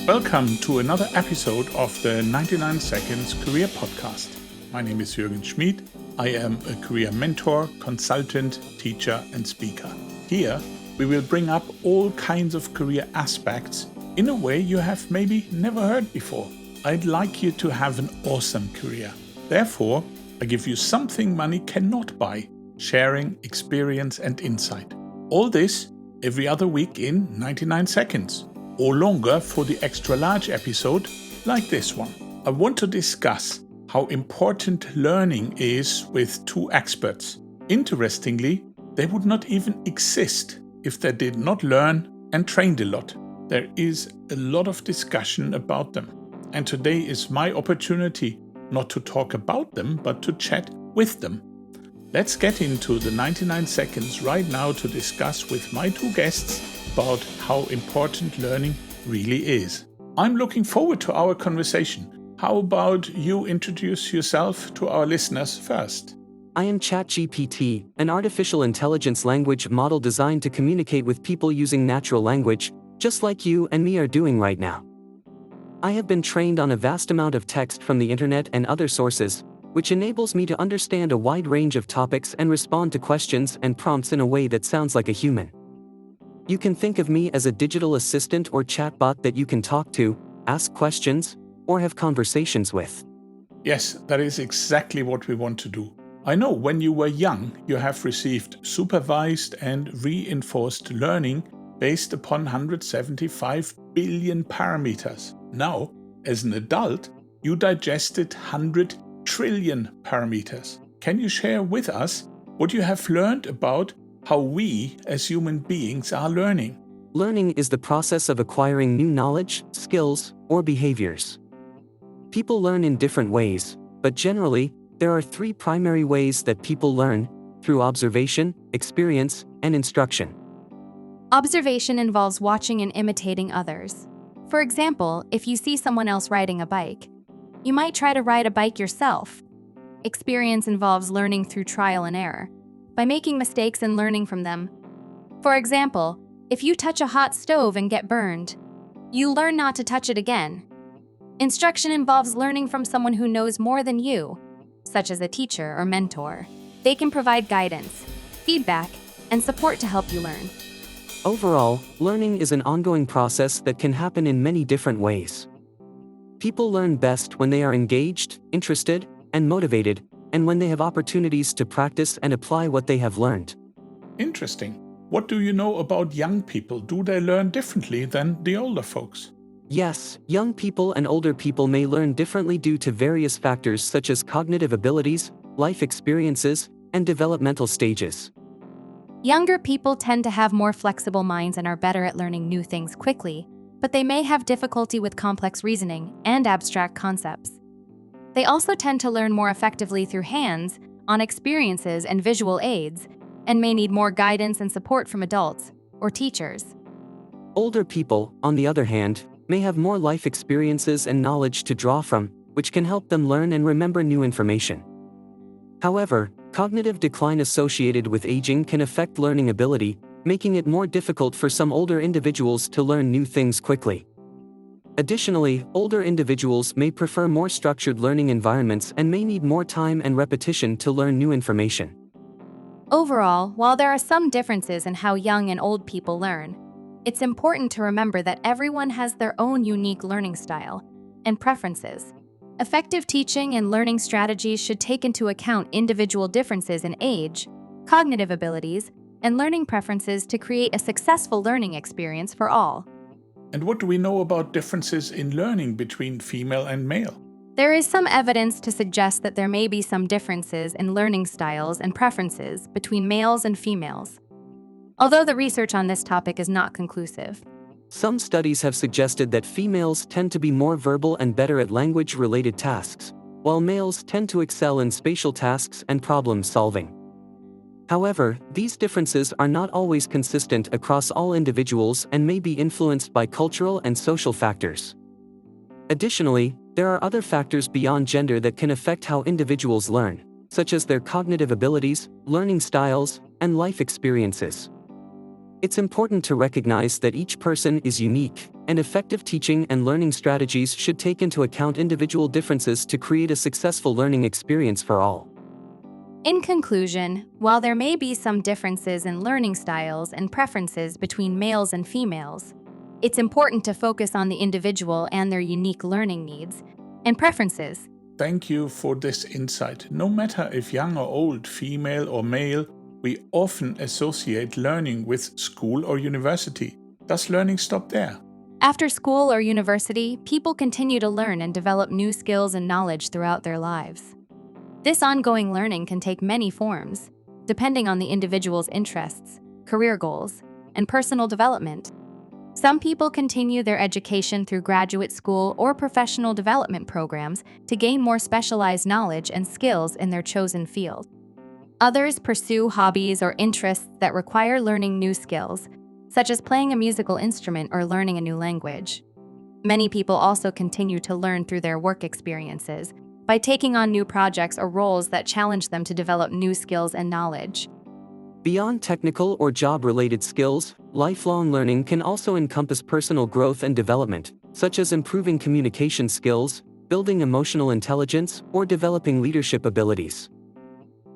Welcome to another episode of the 99 Seconds Career Podcast. My name is Jürgen Schmid. I am a career mentor, consultant, teacher, and speaker. Here, we will bring up all kinds of career aspects in a way you have maybe never heard before. I'd like you to have an awesome career. Therefore, I give you something money cannot buy: sharing, experience, and insight. All this every other week in 99 seconds. Or longer for the extra large episode like this one. I want to discuss how important learning is with two experts. Interestingly, they would not even exist if they did not learn and trained a lot. There is a lot of discussion about them. And today is my opportunity not to talk about them, but to chat with them. Let's get into the 99 seconds right now to discuss with my two guests about how important learning really is. I'm looking forward to our conversation. How about you introduce yourself to our listeners first? I am ChatGPT, an artificial intelligence language model designed to communicate with people using natural language, just like you and me are doing right now. I have been trained on a vast amount of text from the internet and other sources, which enables me to understand a wide range of topics and respond to questions and prompts in a way that sounds like a human. You can think of me as a digital assistant or chatbot that you can talk to, ask questions, or have conversations with. Yes, that is exactly what we want to do. I know when you were young, you have received supervised and reinforced learning based upon 175 billion parameters. Now, as an adult, you digested 100 trillion parameters. Can you share with us what you have learned about how we as human beings are learning? Learning is the process of acquiring new knowledge, skills, or behaviors. People learn in different ways, but generally, there are three primary ways that people learn: through observation, experience, and instruction. Observation involves watching and imitating others. For example, if you see someone else riding a bike, you might try to ride a bike yourself. Experience involves learning through trial and error, by making mistakes and learning from them. For example, if you touch a hot stove and get burned, you learn not to touch it again. Instruction involves learning from someone who knows more than you, such as a teacher or mentor. They can provide guidance, feedback, and support to help you learn. Overall, learning is an ongoing process that can happen in many different ways. People learn best when they are engaged, interested, and motivated, and when they have opportunities to practice and apply what they have learned. Interesting. What do you know about young people? Do they learn differently than the older folks? Yes, young people and older people may learn differently due to various factors such as cognitive abilities, life experiences, and developmental stages. Younger people tend to have more flexible minds and are better at learning new things quickly, but they may have difficulty with complex reasoning and abstract concepts. They also tend to learn more effectively through hands-on experiences and visual aids, and may need more guidance and support from adults or teachers. Older people, on the other hand, may have more life experiences and knowledge to draw from, which can help them learn and remember new information. However, cognitive decline associated with aging can affect learning ability, making it more difficult for some older individuals to learn new things quickly. Additionally, older individuals may prefer more structured learning environments and may need more time and repetition to learn new information. Overall, while there are some differences in how young and old people learn, it's important to remember that everyone has their own unique learning style and preferences. Effective teaching and learning strategies should take into account individual differences in age, cognitive abilities, and learning preferences to create a successful learning experience for all. And what do we know about differences in learning between female and male? There is some evidence to suggest that there may be some differences in learning styles and preferences between males and females, although the research on this topic is not conclusive. Some studies have suggested that females tend to be more verbal and better at language-related tasks, while males tend to excel in spatial tasks and problem-solving. However, these differences are not always consistent across all individuals and may be influenced by cultural and social factors. Additionally, there are other factors beyond gender that can affect how individuals learn, such as their cognitive abilities, learning styles, and life experiences. It's important to recognize that each person is unique, and effective teaching and learning strategies should take into account individual differences to create a successful learning experience for all. In conclusion, while there may be some differences in learning styles and preferences between males and females, it's important to focus on the individual and their unique learning needs and preferences. Thank you for this insight. No matter if young or old, female or male, we often associate learning with school or university. Does learning stop there? After school or university, people continue to learn and develop new skills and knowledge throughout their lives. This ongoing learning can take many forms, depending on the individual's interests, career goals, and personal development. Some people continue their education through graduate school or professional development programs to gain more specialized knowledge and skills in their chosen field. Others pursue hobbies or interests that require learning new skills, such as playing a musical instrument or learning a new language. Many people also continue to learn through their work experiences, by taking on new projects or roles that challenge them to develop new skills and knowledge. Beyond technical or job-related skills, lifelong learning can also encompass personal growth and development, such as improving communication skills, building emotional intelligence, or developing leadership abilities.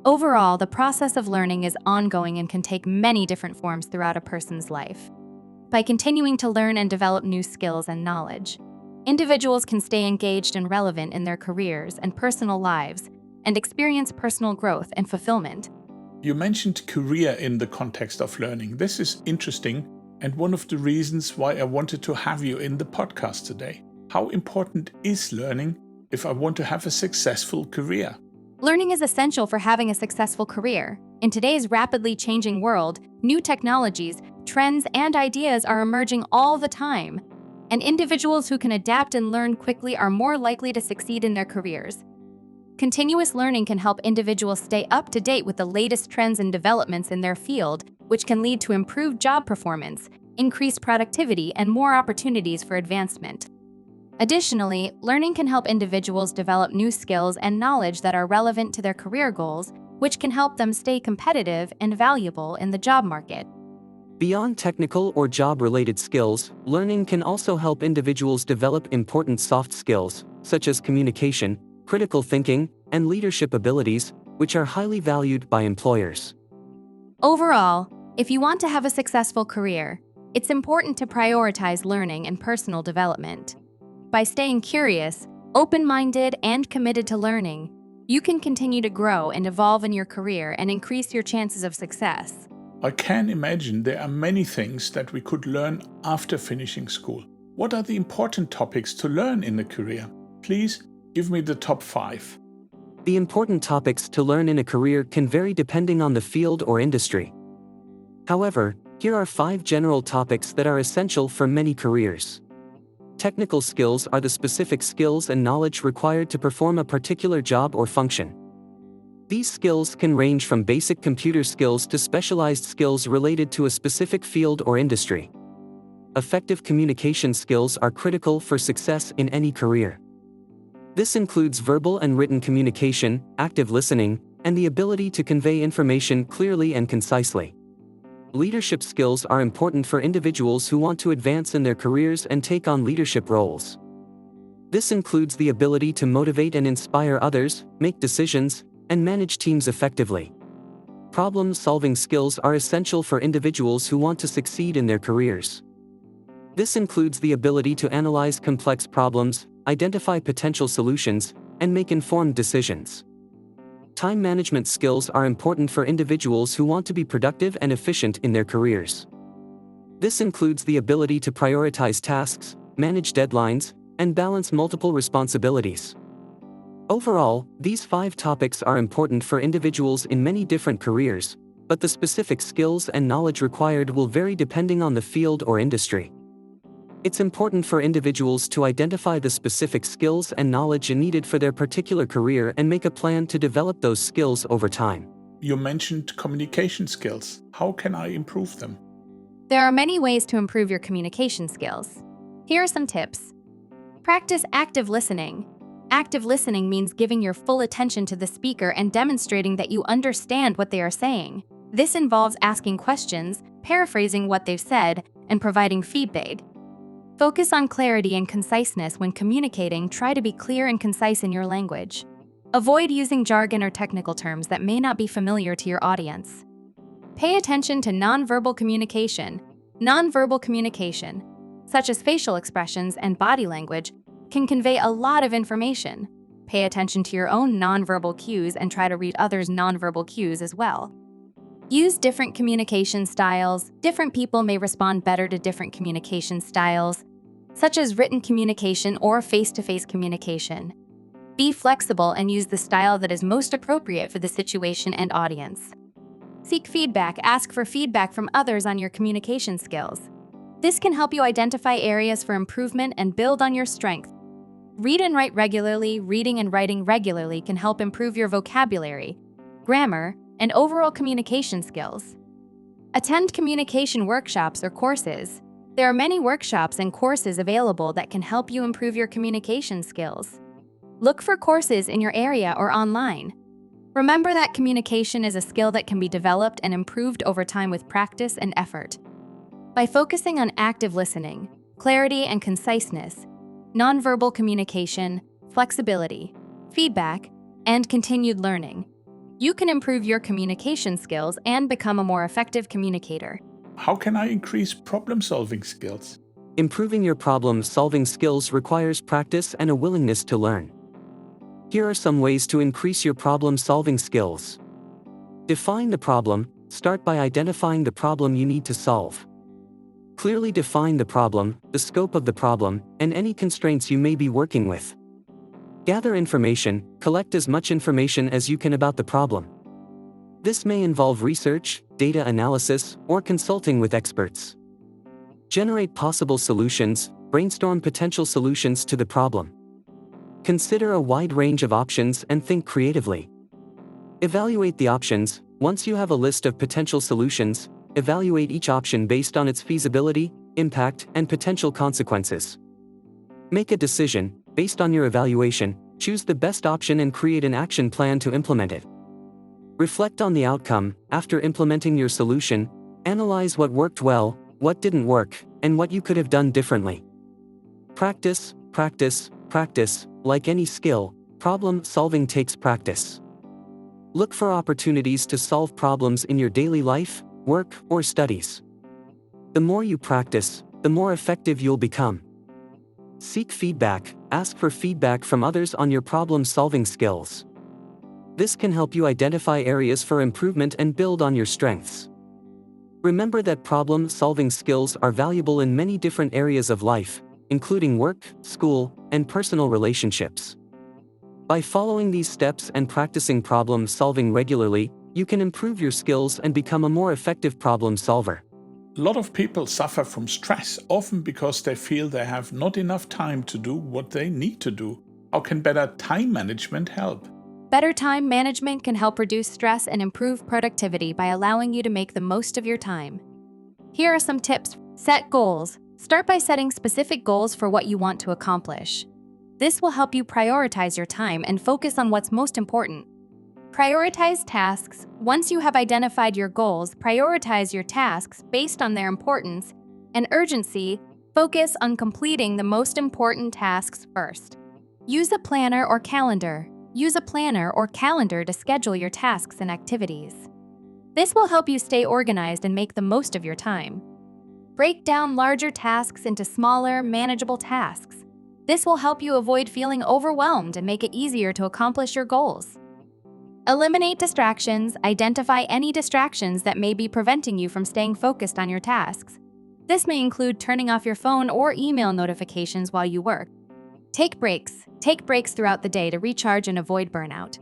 Overall, the process of learning is ongoing and can take many different forms throughout a person's life. By continuing to learn and develop new skills and knowledge, individuals can stay engaged and relevant in their careers and personal lives and experience personal growth and fulfillment. You mentioned career in the context of learning. This is interesting and one of the reasons why I wanted to have you in the podcast today. How important is learning if I want to have a successful career? Learning is essential for having a successful career. In today's rapidly changing world, new technologies, trends, and ideas are emerging all the time. And individuals who can adapt and learn quickly are more likely to succeed in their careers. Continuous learning can help individuals stay up to date with the latest trends and developments in their field, which can lead to improved job performance, increased productivity, and more opportunities for advancement. Additionally, learning can help individuals develop new skills and knowledge that are relevant to their career goals, which can help them stay competitive and valuable in the job market. Beyond technical or job-related skills, learning can also help individuals develop important soft skills, such as communication, critical thinking, and leadership abilities, which are highly valued by employers. Overall, if you want to have a successful career, it's important to prioritize learning and personal development. By staying curious, open-minded, and committed to learning, you can continue to grow and evolve in your career and increase your chances of success. I can imagine there are many things that we could learn after finishing school. What are the important topics to learn in a career? Please give me the top 5. The important topics to learn in a career can vary depending on the field or industry. However, here are 5 general topics that are essential for many careers. Technical skills are the specific skills and knowledge required to perform a particular job or function. These skills can range from basic computer skills to specialized skills related to a specific field or industry. Effective communication skills are critical for success in any career. This includes verbal and written communication, active listening, and the ability to convey information clearly and concisely. Leadership skills are important for individuals who want to advance in their careers and take on leadership roles. This includes the ability to motivate and inspire others, make decisions, and manage teams effectively. Problem-solving skills are essential for individuals who want to succeed in their careers. This includes the ability to analyze complex problems, identify potential solutions, and make informed decisions. Time management skills are important for individuals who want to be productive and efficient in their careers. This includes the ability to prioritize tasks, manage deadlines, and balance multiple responsibilities. Overall, these 5 topics are important for individuals in many different careers, but the specific skills and knowledge required will vary depending on the field or industry. It's important for individuals to identify the specific skills and knowledge needed for their particular career and make a plan to develop those skills over time. You mentioned communication skills. How can I improve them? There are many ways to improve your communication skills. Here are some tips. Practice active listening. Active listening means giving your full attention to the speaker and demonstrating that you understand what they are saying. This involves asking questions, paraphrasing what they've said, and providing feedback. Focus on clarity and conciseness when communicating. Try to be clear and concise in your language. Avoid using jargon or technical terms that may not be familiar to your audience. Pay attention to nonverbal communication. Nonverbal communication, such as facial expressions and body language, can convey a lot of information. Pay attention to your own nonverbal cues and try to read others' nonverbal cues as well. Use different communication styles. Different people may respond better to different communication styles, such as written communication or face-to-face communication. Be flexible and use the style that is most appropriate for the situation and audience. Seek feedback. Ask for feedback from others on your communication skills. This can help you identify areas for improvement and build on your strength. Read and write regularly. Reading and writing regularly can help improve your vocabulary, grammar, and overall communication skills. Attend communication workshops or courses. There are many workshops and courses available that can help you improve your communication skills. Look for courses in your area or online. Remember that communication is a skill that can be developed and improved over time with practice and effort. By focusing on active listening, clarity and conciseness, nonverbal communication, flexibility, feedback, and continued learning, you can improve your communication skills and become a more effective communicator. How can I increase problem-solving skills? Improving your problem-solving skills requires practice and a willingness to learn. Here are some ways to increase your problem-solving skills. Define the problem. Start by identifying the problem you need to solve. Clearly define the problem, the scope of the problem, and any constraints you may be working with. Gather information. Collect as much information as you can about the problem. This may involve research, data analysis, or consulting with experts. Generate possible solutions. Brainstorm potential solutions to the problem. Consider a wide range of options and think creatively. Evaluate the options. Once you have a list of potential solutions, evaluate each option based on its feasibility, impact, and potential consequences. Make a decision. Based on your evaluation, choose the best option and create an action plan to implement it. Reflect on the outcome. After implementing your solution, analyze what worked well, what didn't work, and what you could have done differently. Practice, practice, practice. Like any skill, problem solving takes practice. Look for opportunities to solve problems in your daily life, work, or studies. The more you practice, the more effective you'll become. Seek feedback. Ask for feedback from others on your problem-solving skills. This can help you identify areas for improvement and build on your strengths. Remember that problem-solving skills are valuable in many different areas of life, including work, school, and personal relationships. By following these steps and practicing problem-solving regularly, you can improve your skills and become a more effective problem solver. A lot of people suffer from stress, often because they feel they have not enough time to do what they need to do. How can better time management help? Better time management can help reduce stress and improve productivity by allowing you to make the most of your time. Here are some tips. Set goals. Start by setting specific goals for what you want to accomplish. This will help you prioritize your time and focus on what's most important. Prioritize tasks. Once you have identified your goals, prioritize your tasks based on their importance and urgency. Focus on completing the most important tasks first. Use a planner or calendar. Use a planner or calendar to schedule your tasks and activities. This will help you stay organized and make the most of your time. Break down larger tasks into smaller, manageable tasks. This will help you avoid feeling overwhelmed and make it easier to accomplish your goals. Eliminate distractions. Identify any distractions that may be preventing you from staying focused on your tasks. This may include turning off your phone or email notifications while you work. Take breaks. Take breaks throughout the day to recharge and avoid burnout.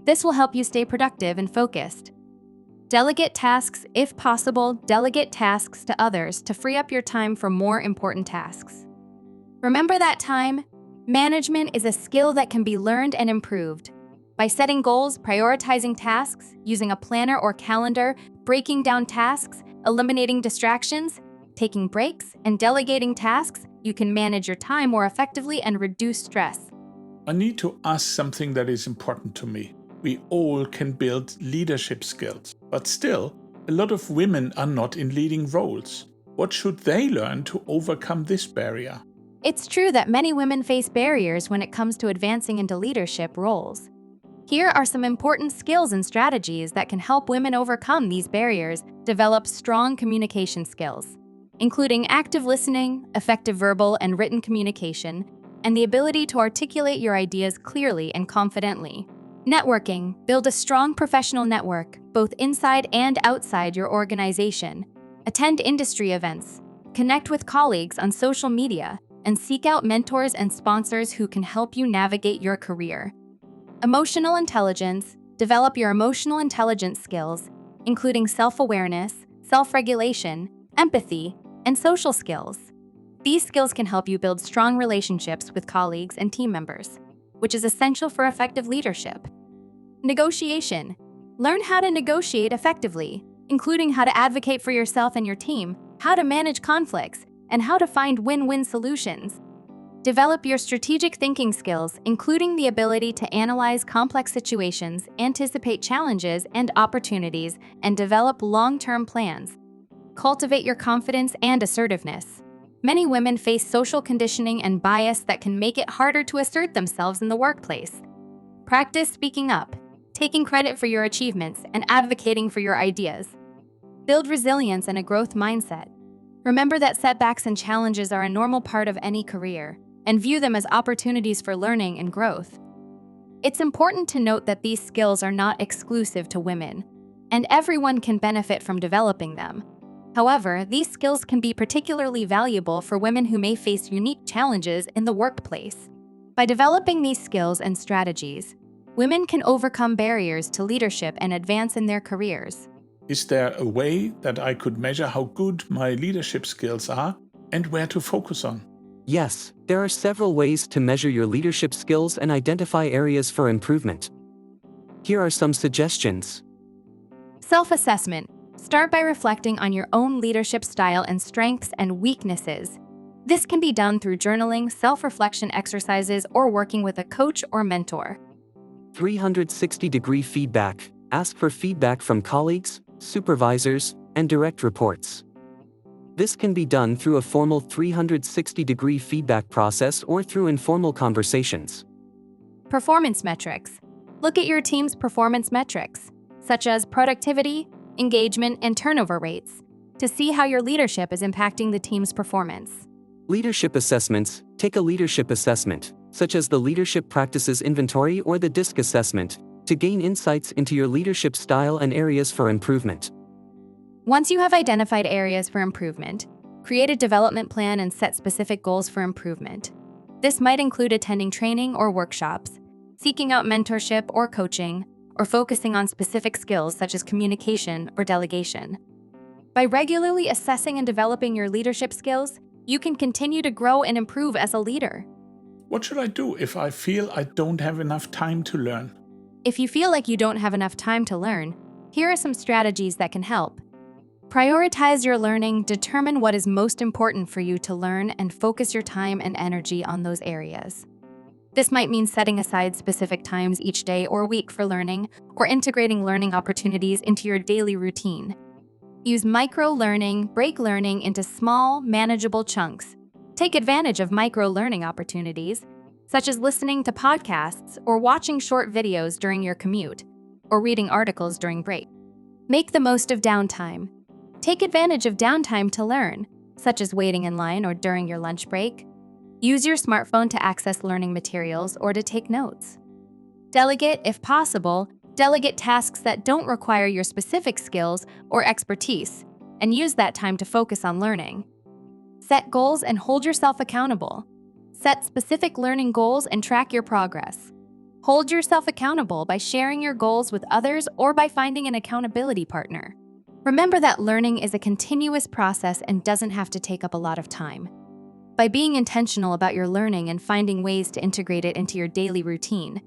This will help you stay productive and focused. Delegate tasks. If possible, delegate tasks to others to free up your time for more important tasks. Remember that time management is a skill that can be learned and improved. By setting goals, prioritizing tasks, using a planner or calendar, breaking down tasks, eliminating distractions, taking breaks, and delegating tasks, you can manage your time more effectively and reduce stress. I need to ask something that is important to me. We all can build leadership skills, but still, A lot of women are not in leading roles. What should they learn to overcome this barrier? It's true that many women face barriers when it comes to advancing into leadership roles. Here are some important skills and strategies that can help women overcome these barriers, develop strong communication skills, including active listening, effective verbal and written communication, and the ability to articulate your ideas clearly and confidently. Networking. Build a strong professional network, both inside and outside your organization. Attend industry events. Connect with colleagues on social media, and seek out mentors and sponsors who can help you navigate your career. Emotional intelligence. Develop your emotional intelligence skills, including self-awareness, self-regulation, empathy, and social skills. These skills can help you build strong relationships with colleagues and team members, which is essential for effective leadership. Negotiation. Learn how to negotiate effectively, including how to advocate for yourself and your team, how to manage conflicts, and how to find win-win solutions. Develop your strategic thinking skills, including the ability to analyze complex situations, anticipate challenges and opportunities, and develop long-term plans. Cultivate your confidence and assertiveness. Many women face social conditioning and bias that can make it harder to assert themselves in the workplace. Practice speaking up, taking credit for your achievements, and advocating for your ideas. Build resilience and a growth mindset. Remember that setbacks and challenges are a normal part of any career, and view them as opportunities for learning and growth. It's important to note that these skills are not exclusive to women, and everyone can benefit from developing them. However, these skills can be particularly valuable for women who may face unique challenges in the workplace. By developing these skills and strategies, women can overcome barriers to leadership and advance in their careers. Is there a way that I could measure how good my leadership skills are and where to focus on? Yes, there are several ways to measure your leadership skills and identify areas for improvement. Here are some suggestions. Self-assessment. Start by reflecting on your own leadership style and strengths and weaknesses. This can be done through journaling, self-reflection exercises, or working with a coach or mentor. 360-degree feedback. Ask for feedback from colleagues, supervisors, and direct reports. This can be done through a formal 360-degree feedback process or through informal conversations. Performance metrics. Look at your team's performance metrics, such as productivity, engagement, and turnover rates, to see how your leadership is impacting the team's performance. Leadership assessments. Take a leadership assessment, such as the Leadership Practices Inventory or the DISC assessment, to gain insights into your leadership style and areas for improvement. Once you have identified areas for improvement, create a development plan and set specific goals for improvement. This might include attending training or workshops, seeking out mentorship or coaching, or focusing on specific skills such as communication or delegation. By regularly assessing and developing your leadership skills, you can continue to grow and improve as a leader. What should I do if I feel I don't have enough time to learn? If you feel like you don't have enough time to learn, here are some strategies that can help. Prioritize your learning, determine what is most important for you to learn, and focus your time and energy on those areas. This might mean setting aside specific times each day or week for learning, or integrating learning opportunities into your daily routine. Use micro-learning, break learning into small, manageable chunks. Take advantage of micro-learning opportunities, such as listening to podcasts or watching short videos during your commute, or reading articles during break. Make the most of downtime. Take advantage of downtime to learn, such as waiting in line or during your lunch break. Use your smartphone to access learning materials or to take notes. Delegate, if possible. Delegate tasks that don't require your specific skills or expertise, and use that time to focus on learning. Set goals and hold yourself accountable. Set specific learning goals and track your progress. Hold yourself accountable by sharing your goals with others or by finding an accountability partner. Remember that learning is a continuous process and doesn't have to take up a lot of time. By being intentional about your learning and finding ways to integrate it into your daily routine,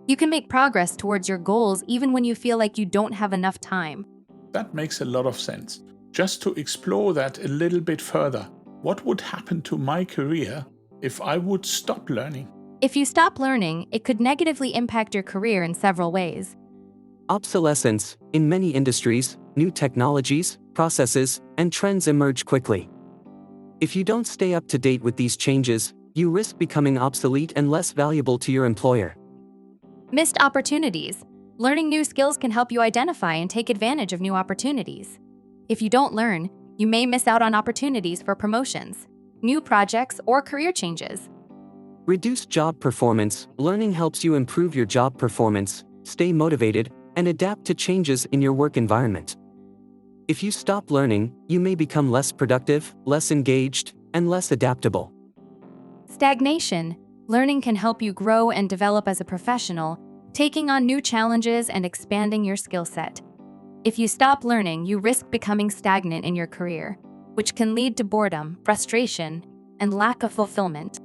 you can make progress towards your goals even when you feel like you don't have enough time. That makes a lot of sense. Just to explore that a little bit further, what would happen to my career if I would stop learning? If you stop learning, it could negatively impact your career in several ways. Obsolescence. In many industries, new technologies, processes, and trends emerge quickly. If you don't stay up to date with these changes, you risk becoming obsolete and less valuable to your employer. Missed opportunities. Learning new skills can help you identify and take advantage of new opportunities. If you don't learn, you may miss out on opportunities for promotions, new projects, or career changes. Reduced job performance. Learning helps you improve your job performance, stay motivated, and adapt to changes in your work environment. If you stop learning, you may become less productive, less engaged, and less adaptable. Stagnation. Learning can help you grow and develop as a professional, taking on new challenges and expanding your skill set. If you stop learning, you risk becoming stagnant in your career, which can lead to boredom, frustration, and lack of fulfillment.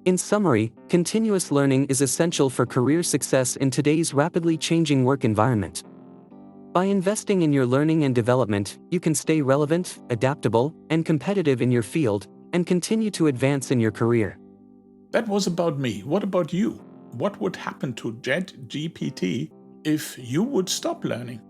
In summary, continuous learning is essential for career success in today's rapidly changing work environment. By investing in your learning and development, you can stay relevant, adaptable, and competitive in your field, and continue to advance in your career. That was about me. What about you? What would happen to ChatGPT if you would stop learning?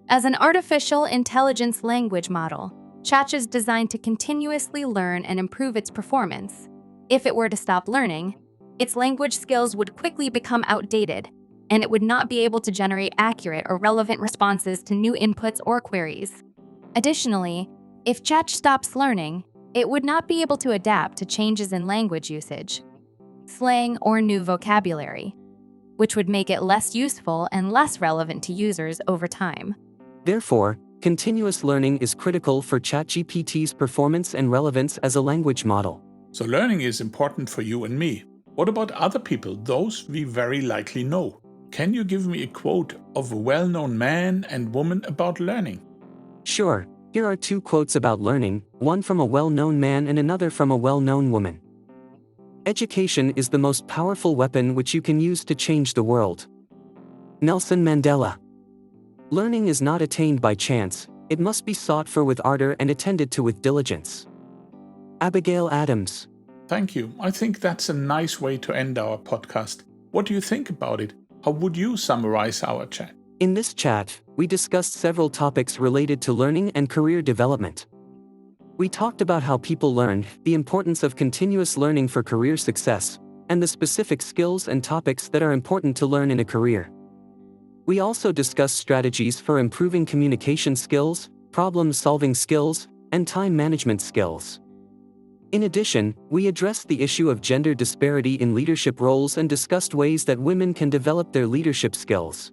As an artificial intelligence language model, Chat is designed to continuously learn and improve its performance. If it were to stop learning, its language skills would quickly become outdated, and it would not be able to generate accurate or relevant responses to new inputs or queries. Additionally, if Chat stops learning, it would not be able to adapt to changes in language usage, slang, or new vocabulary, which would make it less useful and less relevant to users over time. Therefore, continuous learning is critical for ChatGPT's performance and relevance as a language model. So learning is important for you and me. What about other people, those we very likely know? Can you give me a quote of a well-known man and woman about learning? Sure, here are two quotes about learning, one from a well-known man and another from a well-known woman. Education is the most powerful weapon which you can use to change the world. Nelson Mandela. Learning is not attained by chance, it must be sought for with ardor and attended to with diligence. Abigail Adams. Thank you. I think that's a nice way to end our podcast. What do you think about it? How would you summarize our chat? In this chat, we discussed several topics related to learning and career development. We talked about how people learn, the importance of continuous learning for career success, and the specific skills and topics that are important to learn in a career. We also discussed strategies for improving communication skills, problem-solving skills, and time management skills. In addition, we addressed the issue of gender disparity in leadership roles and discussed ways that women can develop their leadership skills.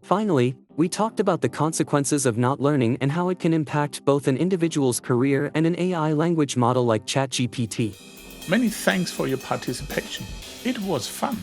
Finally, we talked about the consequences of not learning and how it can impact both an individual's career and an AI language model like ChatGPT. Many thanks for your participation. It was fun.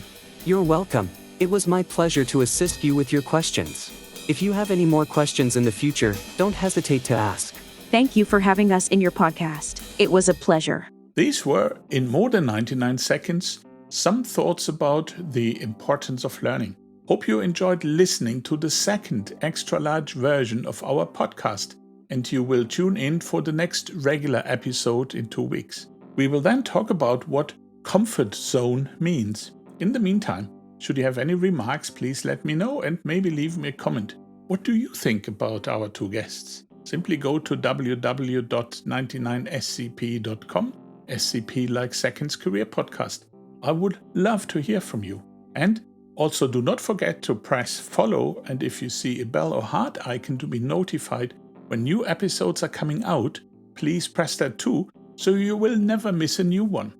You're welcome. It was my pleasure to assist you with your questions. If you have any more questions in the future, don't hesitate to ask. Thank you for having us in your podcast. It was a pleasure. These were, in more than 99 seconds, some thoughts about the importance of learning. Hope you enjoyed listening to the second extra-large version of our podcast, and you will tune in for the next regular episode in 2 weeks. We will then talk about what comfort zone means. In the meantime, should you have any remarks, please let me know and maybe leave me a comment. What do you think about our two guests? Simply go to www.99scp.com, SCP like Seconds Career Podcast. I would love to hear from you. And also do not forget to press follow, and if you see a bell or heart icon to be notified when new episodes are coming out, please press that too, so you will never miss a new one.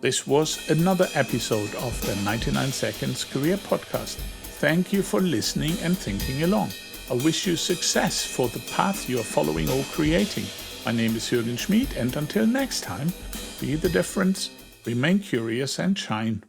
This was another episode of the 99 Seconds Career Podcast. Thank you for listening and thinking along. I wish you success for the path you are following or creating. My name is Jürgen Schmid, and until next time, be the difference, remain curious and shine.